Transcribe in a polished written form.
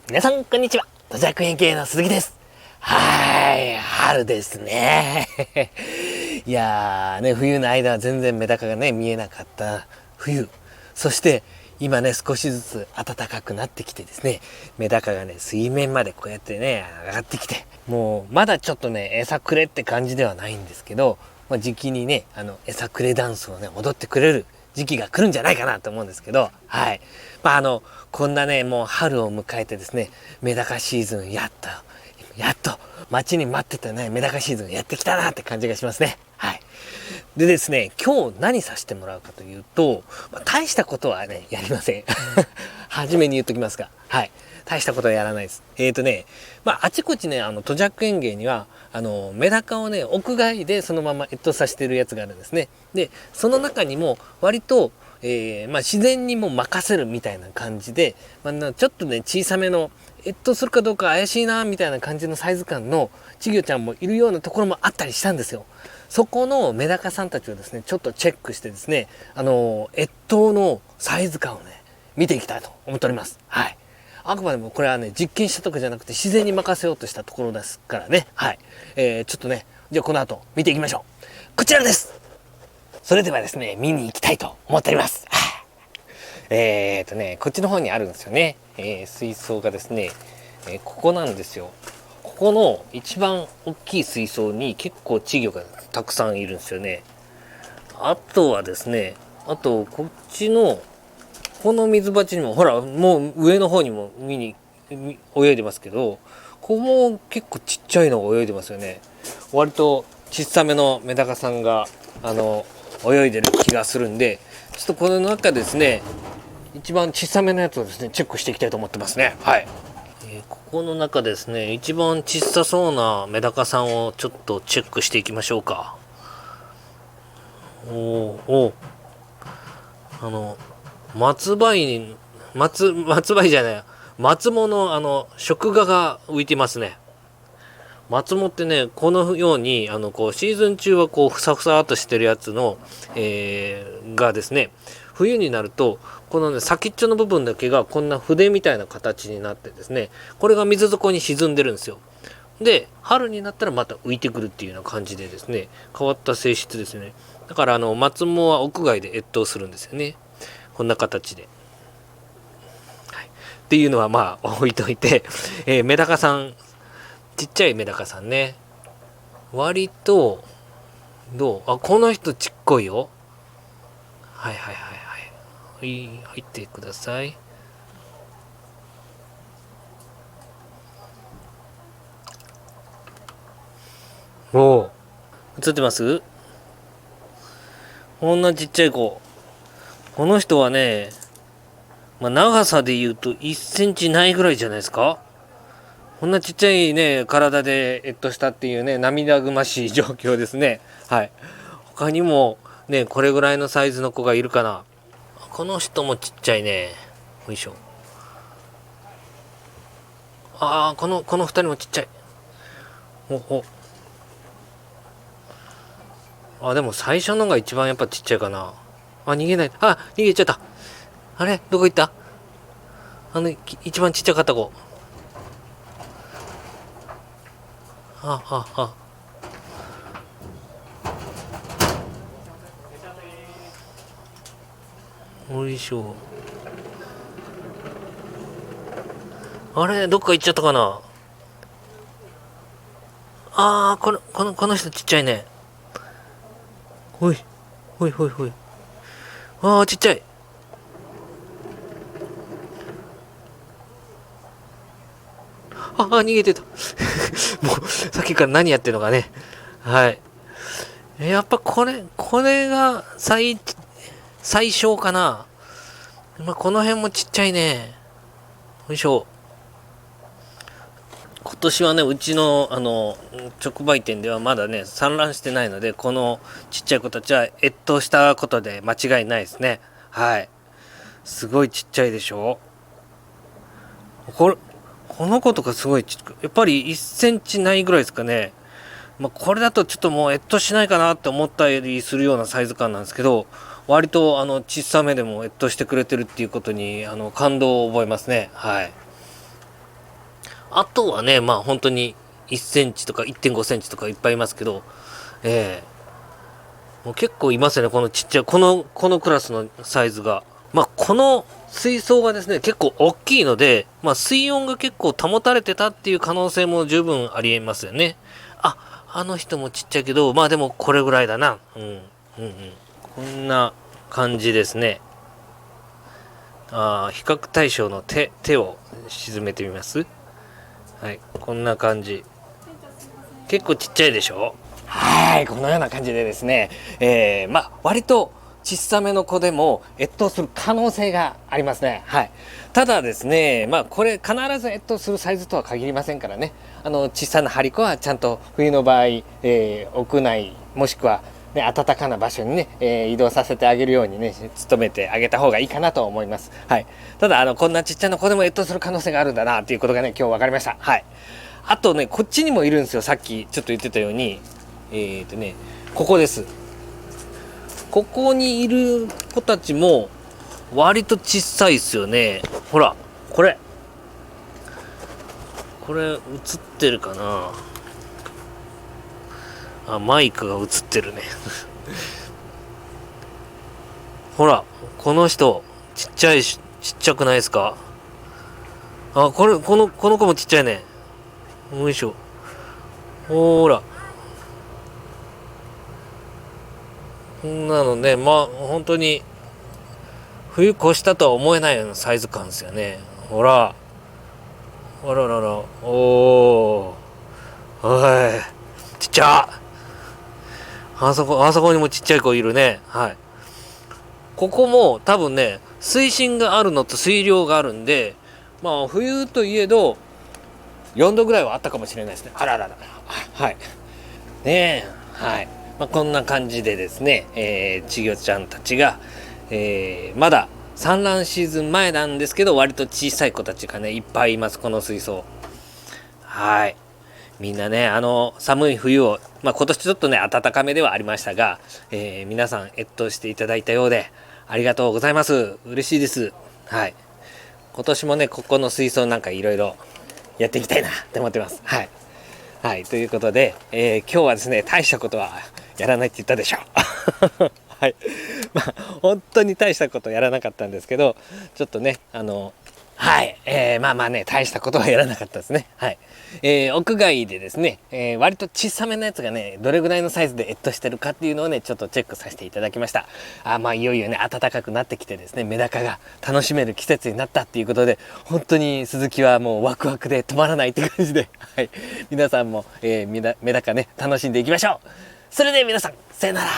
皆さんこんにちは。土着園系の鈴木です。春ですね。いやーね、冬の間は全然メダカがね見えなかった冬。そして今ね少しずつ暖かくなってきてですね、メダカがね水面までこうやってね上がってきて、もうまだちょっとね餌くれって感じではないんですけど、時期にね餌くれダンスをね踊ってくれる時期が来るんじゃないかなと思うんですけど、こんなねもう春を迎えてですね、メダカシーズンやっと待ちに待ってたねメダカシーズンやってきたなって感じがしますね。でですね、今日何させてもらうかというと、大したことはねやりません。初めに言っときますが、大したことはやらないです。あちこちね土着園芸にはメダカをね屋外でそのまま越冬させてるやつがあるんですね。でその中にも割と自然にも任せるみたいな感じで、ちょっとね小さめの越冬するかどうか怪しいなみたいな感じのサイズ感の稚魚ちゃんもいるようなところもあったりしたんですよ。そこのメダカさんたちをですねちょっとチェックしてですね、越冬のサイズ感をね見ていきたいと思っております。あくまでもこれはね実験したとかじゃなくて自然に任せようとしたところですからね。ちょっとねじゃあこの後見ていきましょう。こちらです。それではですね見に行きたいと思っております。こっちの方にあるんですよね。水槽がですね、ここなんですよ。ここの一番大きい水槽に結構稚魚がたくさんいるんですよね。あとはですね、こっちのこの水鉢にもほらもう上の方にも泳いでますけど、ここも結構ちっちゃいのが泳いでますよね。割と小さめのメダカさんが泳いでる気がするんで、ちょっとこの中ですね一番小さめのやつをですねチェックしていきたいと思ってますね。ここの中ですね一番小さそうなメダカさんをちょっとチェックしていきましょうか。松葉じゃない、松藻の食蛾が浮いてますね。松藻ってねこのようにこうシーズン中はこうふさふさっとしてるやつの、がですね冬になるとこのね先っちょの部分だけがこんな筆みたいな形になってですね、これが水底に沈んでるんですよ。で春になったらまた浮いてくるっていうような感じでですね変わった性質ですね。だから松藻は屋外で越冬するんですよね。こんな形で。っていうのは置いといて、メダカさんちっちゃいメダカさんね割とこの人ちっこいよ。入ってください。映ってます？こんなちっちゃい子。この人はね長さで言うと1センチないぐらいじゃないですか。こんなちっちゃいね体で越冬したっていうね涙ぐましい状況ですね。他にもねこれぐらいのサイズの子がいるかな。この人もちっちゃいね。よいしょ。この2人もちっちゃい。でも最初のが一番やっぱちっちゃいかな。逃げない。逃げちゃった。あれどこ行った？一番ちっちゃかった子。よいしょ。あれどっか行っちゃったかな。この人ちっちゃいね。ほいちっちゃい。逃げてた。もうさっきから何やってるのかね。やっぱこれが最小かな。この辺もちっちゃいね。よいしょ。今年はねうちの直売店ではまだね産卵してないので、このちっちゃい子たちは越冬したことで間違いないですね。すごいちっちゃいでしょ。この子とかすごいやっぱり1センチないぐらいですかね。これだとちょっともう越冬しないかなって思ったりするようなサイズ感なんですけど、割と小さめでも越冬してくれてるっていうことに感動を覚えますね。あとはね、まあ本当に1センチとか1.5センチとかいっぱいいますけど、もう結構いますよね、このちっちゃい、このクラスのサイズが。まあこの水槽がですね、結構大きいので、まあ水温が結構保たれてたっていう可能性も十分ありえますよね。あの人もちっちゃいけど、まあでもこれぐらいだな。こんな感じですね。比較対象の手を沈めてみます。はい、こんな感じ。結構ちっちゃいでしょ。はい、このような感じでですね、まあ割と小さめの子でも越冬する可能性がありますね。はい。ただですね、まあこれ必ず越冬するサイズとは限りませんからね。小さな張り子はちゃんと冬の場合、屋内もしくはね、暖かな場所にね、移動させてあげるようにね、努めてあげた方がいいかなと思います。はい。ただこんなちっちゃな子でも越冬する可能性があるんだなっていうことがね、今日分かりました。はい。あとね、こっちにもいるんですよ。さっきちょっと言ってたように、ここです。ここにいる子たちも割と小さいですよね。ほら、これ映ってるかな。マイクが映ってるね。ほら、この人ちっちゃくないですか。この子もちっちゃいね。よいしょ。ほら、こんなのね、まあ本当に冬越したとは思えないようなサイズ感ですよね。ほら、あららら、おー、はい、ちっちゃ。あそこにもちっちゃい子いるね。はい。ここも多分ね、水深があるのと水量があるんで、まあ冬といえど4度ぐらいはあったかもしれないですね。あららら、はい。ねえ、はい。まあ、こんな感じでですね、稚魚ちゃんたちが、まだ産卵シーズン前なんですけど、割と小さい子たちがね、いっぱいいます、この水槽。はい。みんなね、寒い冬を、まあ、今年ちょっとね、暖かめではありましたが、皆さん越冬していただいたようで、ありがとうございます。嬉しいです。はい。今年もね、ここの水槽なんかいろいろやっていきたいなって思ってます。はい。はい、ということで、今日はですね、大したことはやらないって言ったでしょ。はい。まあ、本当に大したことやらなかったんですけど、ちょっとね、はい、まあまあね、大したことはやらなかったですね。はい。屋外でですね、割と小さめのやつがね、どれぐらいのサイズで越冬してるかっていうのをね、ちょっとチェックさせていただきました。まあ、いよいよね、暖かくなってきてですね、メダカが楽しめる季節になったっていうことで、本当に鈴木はもうワクワクで止まらないって感じで、はい。皆さんも、メダカね、楽しんでいきましょう。それでは皆さん、さよなら。